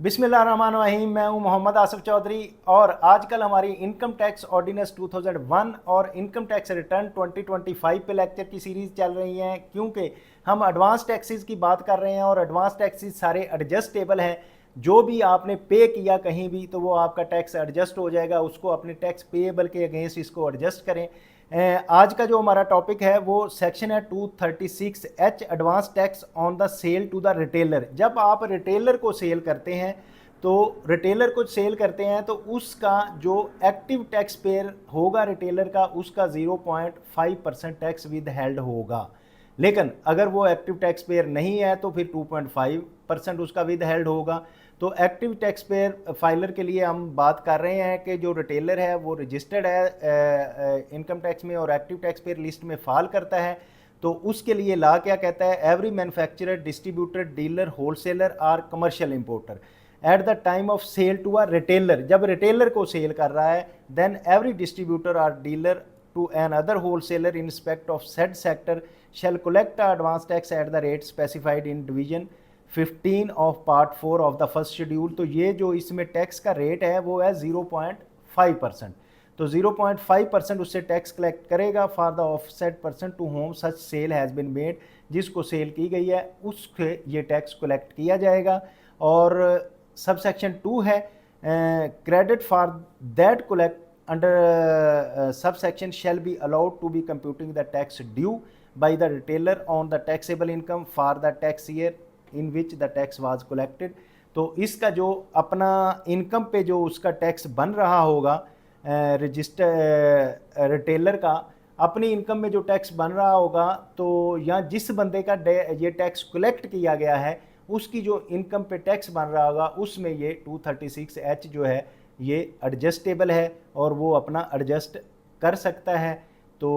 बिस्मिल्लाहिर्रहमानिर्रहीम। मैं हूं मोहम्मद आसिफ चौधरी और आजकल हमारी इनकम टैक्स ऑर्डिनेंस 2001 और इनकम टैक्स रिटर्न 2025 पे लेक्चर की सीरीज़ चल रही हैं, क्योंकि हम एडवांस टैक्सेस की बात कर रहे हैं और एडवांस टैक्सेस सारे एडजस्टेबल हैं। जो भी आपने पे किया कहीं भी तो वो आपका टैक्स एडजस्ट हो जाएगा, उसको अपने टैक्स पेएबल के अगेंस्ट इसको एडजस्ट करें। आज का जो हमारा टॉपिक है वो सेक्शन है 236H, advance tax on the sale to the retailer. जब आप रिटेलर को सेल करते हैं तो रिटेलर को सेल करते हैं तो उसका जो एक्टिव टैक्स पेयर होगा रिटेलर का, उसका 0.5% टैक्स विद हेल्ड होगा। लेकिन अगर वो एक्टिव टैक्स पेयर नहीं है तो फिर 2.5% उसका विद हेल्ड होगा। तो एक्टिव टैक्स पेयर फाइलर के लिए हम बात कर रहे हैं कि जो रिटेलर है वो रजिस्टर्ड है इनकम टैक्स में और एक्टिव टैक्स पेयर लिस्ट में फाल करता है। तो उसके लिए ला क्या कहता है, every manufacturer, distributor, dealer, wholesaler और commercial importer at the time of sale to a retailer, जब रिटेलर को सेल कर रहा है, देन एवरी डिस्ट्रीब्यूटर और dealer to an other wholesaler in respect of said sector shall collect the advance tax at the rate specified in division 15 of part 4 of the first schedule। तो ये जो इसमें tax का rate है वो है 0.5%। तो 0.5% उससे टैक्स कलेक्ट करेगा for the offset person to whom such sale has been made, जिसको सेल की गई है उससे ये टैक्स कलेक्ट किया जाएगा। और सब सेक्शन 2 है credit for that collect under sub section shall be allowed to be computing the tax due by the retailer on the taxable income for the tax year in which the tax was collected। तो इसका जो अपना income पे जो उसका tax बन रहा होगा रजिस्टर रिटेलर का, अपनी इनकम में जो टैक्स बन रहा होगा, तो या जिस बंदे का ये टैक्स कलेक्ट किया गया है उसकी जो इनकम पे टैक्स बन रहा होगा उसमें ये 236H जो है ये एडजस्टेबल है और वो अपना एडजस्ट कर सकता है। तो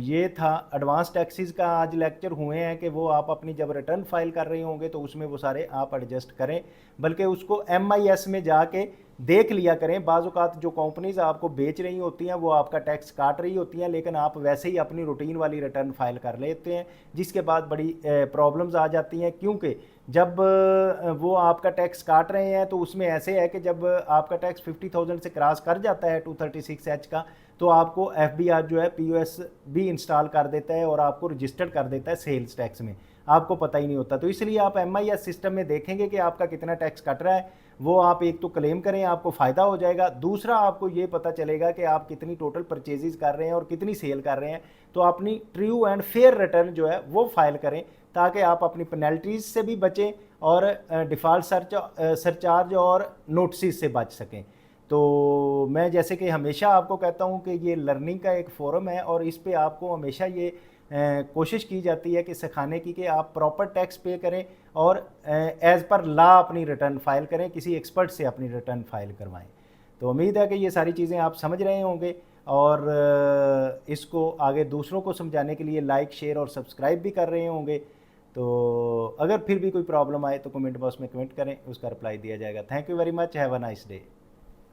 ये था एडवांस टैक्सेस का आज लेक्चर हुए हैं कि वो आप अपनी जब रिटर्न फाइल कर रहे होंगे तो उसमें वो सारे आप एडजस्ट करें, बल्कि उसको MIS में जाके देख लिया करें। बाज़ औक़ात जो कंपनीज आपको बेच रही होती हैं वो आपका टैक्स काट रही होती हैं, लेकिन आप वैसे ही अपनी रूटीन वाली रिटर्न फाइल कर लेते हैं, जिसके बाद बड़ी प्रॉब्लम्स आ जाती हैं। क्योंकि जब वो आपका टैक्स काट रहे हैं तो उसमें ऐसे है कि जब आपका टैक्स 50,000 से क्रॉस कर जाता है 236H का, तो आपको FBR जो है POS भी इंस्टॉल कर देता है और आपको रजिस्टर्ड कर देता है सेल्स टैक्स में, आपको पता ही नहीं होता। तो इसलिए आप MIS सिस्टम में देखेंगे कि आपका कितना टैक्स कट रहा है, वो आप एक तो क्लेम करें, आपको फ़ायदा हो जाएगा। दूसरा आपको ये पता चलेगा कि आप कितनी टोटल परचेजेस कर रहे हैं और कितनी सेल कर रहे हैं। तो अपनी ट्रू एंड फेयर रिटर्न जो है वो फाइल करें ताकि आप अपनी पेनल्टीज से भी बचें और डिफ़ॉल्ट सरचार्ज और नोटिस से बच सकें। तो मैं जैसे कि हमेशा आपको कहता हूं कि ये लर्निंग का एक फोरम है और इस पे आपको हमेशा ये कोशिश की जाती है कि सिखाने की कि आप प्रॉपर टैक्स पे करें और एज़ पर लॉ अपनी रिटर्न फाइल करें, किसी एक्सपर्ट से अपनी रिटर्न फाइल करवाएं। तो उम्मीद है कि ये सारी चीज़ें आप समझ रहे होंगे और इसको आगे दूसरों को समझाने के लिए लाइक, शेयर और सब्सक्राइब भी कर रहे होंगे। तो अगर फिर भी कोई प्रॉब्लम आए तो कमेंट बॉक्स में कमेंट करें, उसका रिप्लाई दिया जाएगा। Thank you very much, have a nice day.